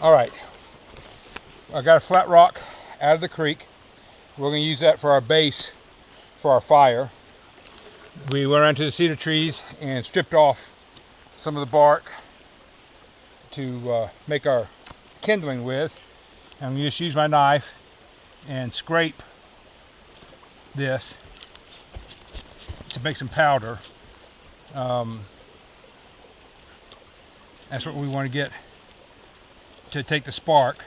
All right, I got a flat rock out of the creek. We're going to use that for our base for our fire. We went around to the cedar trees and stripped off some of the bark to make our kindling with. I'm going to just use my knife and scrape this to make some powder. That's what we want to get to take the spark.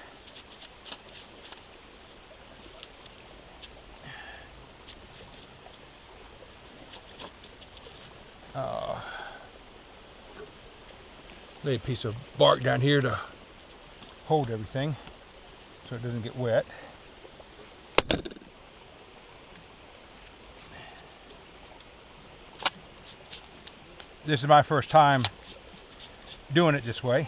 Lay a piece of bark down here to hold everything so it doesn't get wet. This is my first time doing it this way.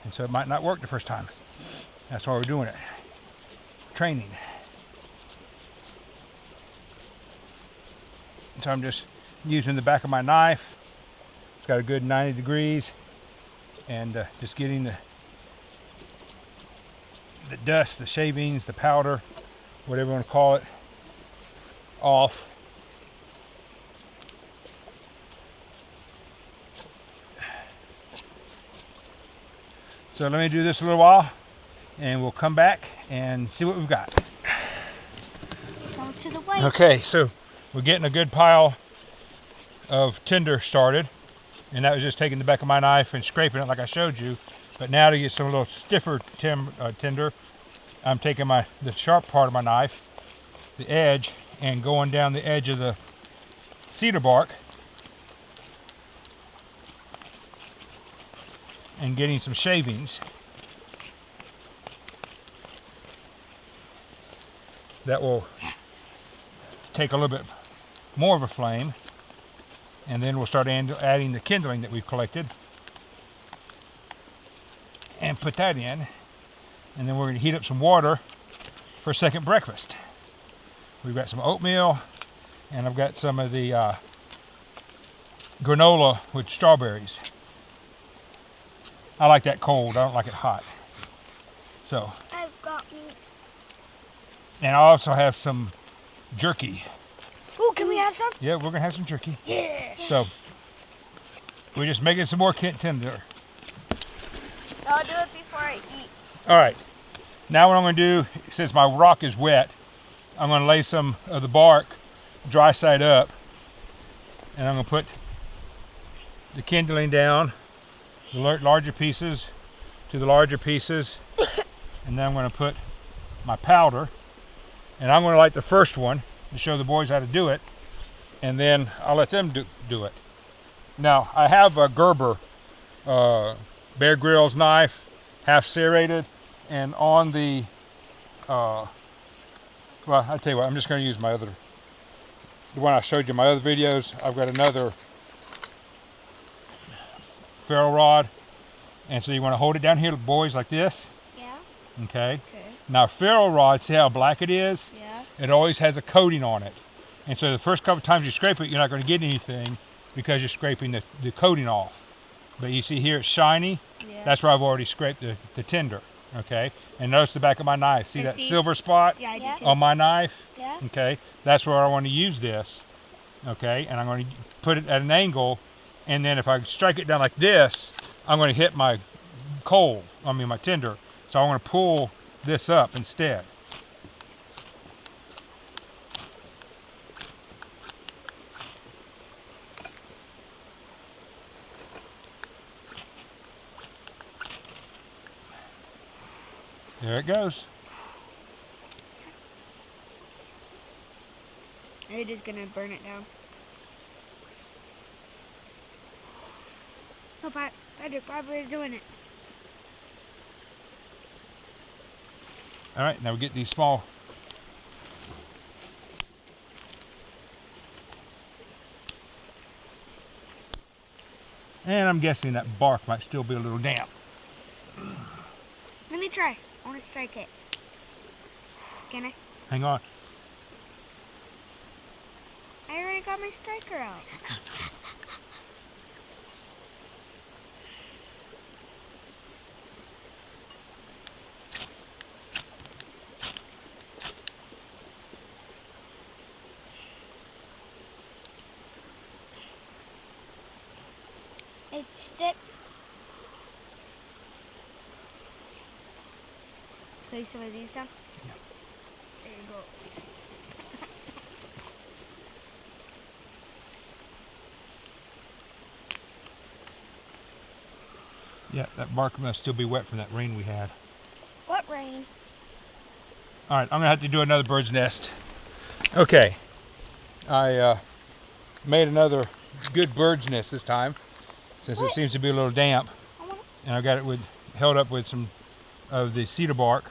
And so it might not work the first time. That's why we're doing it. Training. So I'm just using the back of my knife. It's got a good 90 degrees. And just getting the dust, the shavings, the powder, whatever you want to call it, off. So let me do this a little while and we'll come back and see what we've got. Go to the white. Okay, so we're getting a good pile of tinder started, and that was just taking the back of my knife and scraping it like I showed you. But now to get some little stiffer tinder, I'm taking the sharp part of my knife, the edge, and going down the edge of the cedar bark and getting some shavings that will take a little bit more of a flame, and then we'll start adding the kindling that we've collected and put that in, and then we're going to heat up some water for a second breakfast. We've got some oatmeal, and I've got some of the granola with strawberries. I like that cold, I don't like it hot. So, I've got meat. and I also have some jerky. Ooh, can we have some? Yeah, we're gonna have some jerky. Yeah. So, we're just making some more tinder. I'll do it before I eat. All right, now what I'm gonna do, since my rock is wet, I'm gonna lay some of the bark dry side up, and I'm gonna put the kindling down, the larger pieces to the larger pieces, and then I'm going to put my powder, and I'm going to light the first one to show the boys how to do it, and then I'll let them do it. Now I have a Gerber Bear Grylls knife, half serrated, and on the well, I'll tell you what, I'm just going to use the one I showed you in my other videos. I've got another ferro rod, and so you want to hold it down here, boys, like this. Yeah. Okay. Okay. Now ferro rod, see how black it is? Yeah. It always has a coating on it, and so the first couple times you scrape it, you're not going to get anything because you're scraping the coating off. But you see here it's shiny. Yeah. That's where I've already scraped the tinder. Okay. And notice the back of my knife. See that see. silver spot Yeah, I do too. on my knife? Yeah. Okay. That's where I want to use this. Okay. And I'm going to put it at an angle. And then if I strike it down like this, I'm going to hit my my tinder. So I'm going to pull this up instead. There it goes. It is gonna burn it down. No, Patrick, Barbara is doing it. All right, now we get these small. And I'm guessing that bark might still be a little damp. Let me try. I want to strike it. Can I? Hang on. I already got my striker out. It sticks. Place some of these down? Yeah. There you go. Yeah, that bark must still be wet from that rain we had. What rain? All right, I'm gonna have to do another bird's nest. Okay, I made another good bird's nest this time, since it seems to be a little damp. And I got it held up with some of the cedar bark.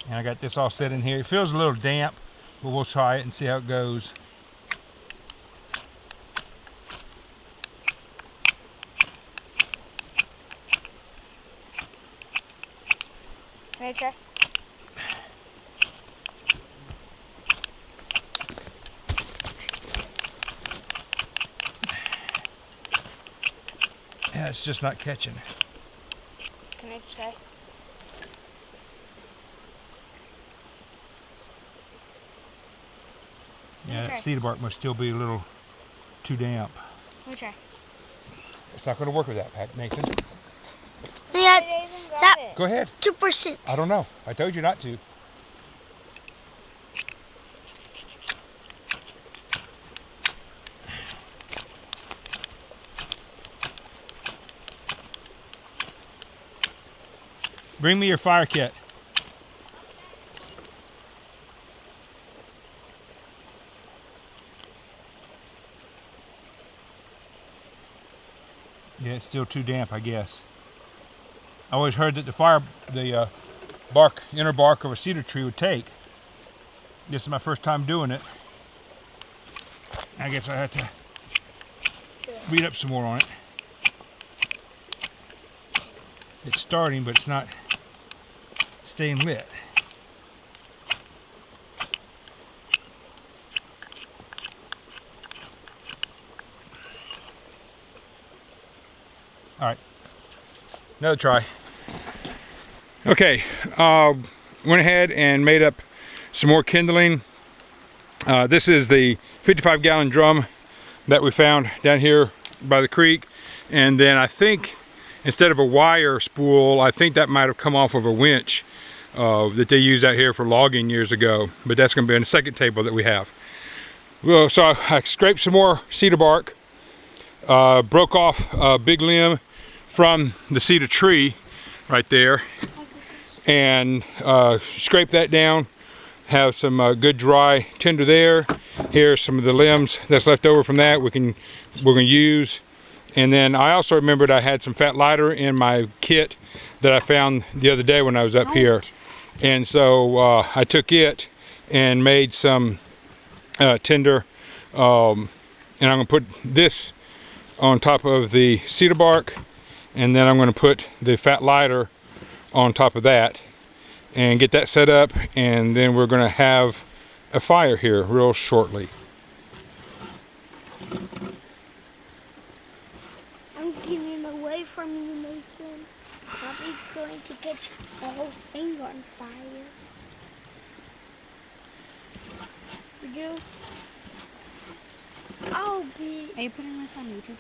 And I got this all set in here. It feels a little damp, but we'll try it and see how it goes. Ready to try? Yeah, it's just not catching. Can I try? Yeah, Okay. that cedar bark must still be a little too damp. Let me try. It's not going to work with that, Nathan. Yeah, Stop. Go ahead. 2%. I don't know. I told you not to. Bring me your fire kit. Yeah, it's still too damp, I guess. I always heard that the inner bark of a cedar tree would take. This is my first time doing it. I guess I have to read up some more on it. It's starting, but it's not staying lit. All right, another try. Okay, went ahead and made up some more kindling. This is the 55-gallon drum that we found down here by the creek. And then I think instead of a wire spool, I think that might have come off of a winch that they used out here for logging years ago. But that's going to be on the second table that we have. Well, so I scraped some more cedar bark, broke off a big limb from the cedar tree right there, and scrape that down. Have some good dry tinder there. Here's some of the limbs that's left over from that we're going to use. And then I also remembered I had some fat lighter in my kit that I found the other day when I was up here. And so I took it and made some tinder. And I'm going to put this on top of the cedar bark. And then I'm going to put the fat lighter on top of that and get that set up, and then we're going to have a fire here real shortly. I'm getting away from you, Mason. Probably going to catch the whole thing on fire. Would you? I'll be. Are you putting this on YouTube?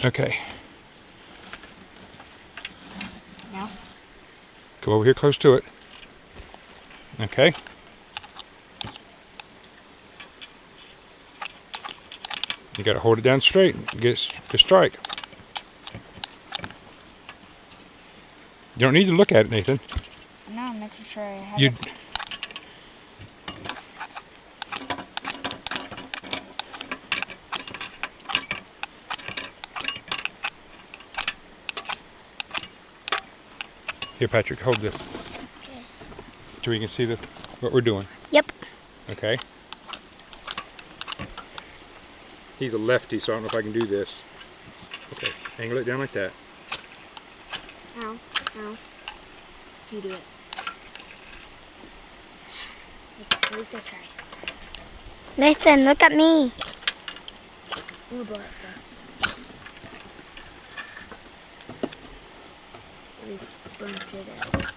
Okay. No. Come over here close to it. Okay. You got to hold it down straight and get to strike. You don't need to look at it, Nathan. No, I'm making sure I have You. it. Here, Patrick, hold this. Okay. So we can see what we're doing. Yep. Okay. He's a lefty, so I don't know if I can do this. Okay, angle it down like that. Ow, ow. You do it. At least I try. Nathan, look at me. We'll blow it first. At least bunch it out.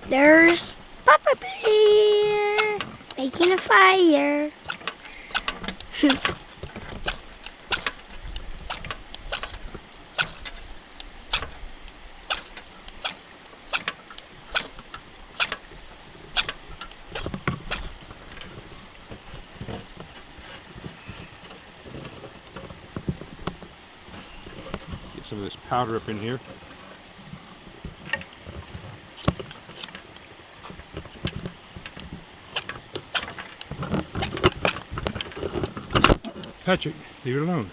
There's Papa Bear. Making a fire. Get some of this powder up in here. Touch it, leave it alone.